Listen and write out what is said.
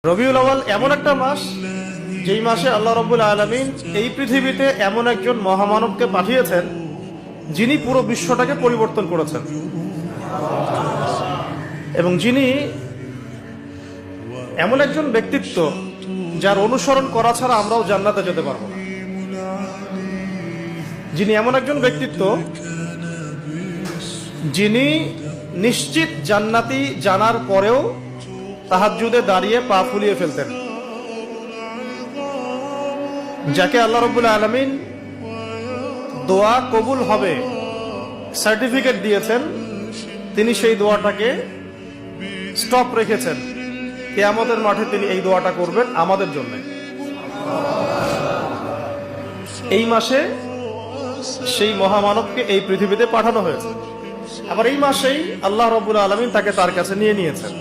রবিউল আউয়াল এমন একটা মাস যেই মাসে আল্লাহ রাব্বুল আলামিন এই পৃথিবীতে এমন একজন মহামানবকে পাঠিয়েছেন যিনি পুরো বিশ্বটাকে পরিবর্তন করেছেন এবং যিনি এমন একজন ব্যক্তিত্ব যার অনুসরণ করা ছাড়া আমরাও জান্নাতে যেতে পারবো না। যিনি এমন একজন ব্যক্তিত্ব যিনি নিশ্চিত জান্নাতি জানার পরেও তাহাজ্জুদে দাঁড়িয়ে পা ফুলিয়ে ফেলতেন, যাকে আল্লাহ রাব্বুল আলামিন দোয়া কবুল হবে সার্টিফিকেট দিয়েছেন, তিনি সেই দোয়াটাকে স্টপ রেখেছেন। কিয়ামতের মাঠে তিনি এই দোয়াটা করবেন আমাদের জন্য। এই মাসে সেই মহামানবকে এই পৃথিবীতে পাঠানো হয়েছে। আবার এই মাসেই আল্লাহ রাব্বুল আলামিন তাকে তার কাছে নিয়ে নিয়েছেন।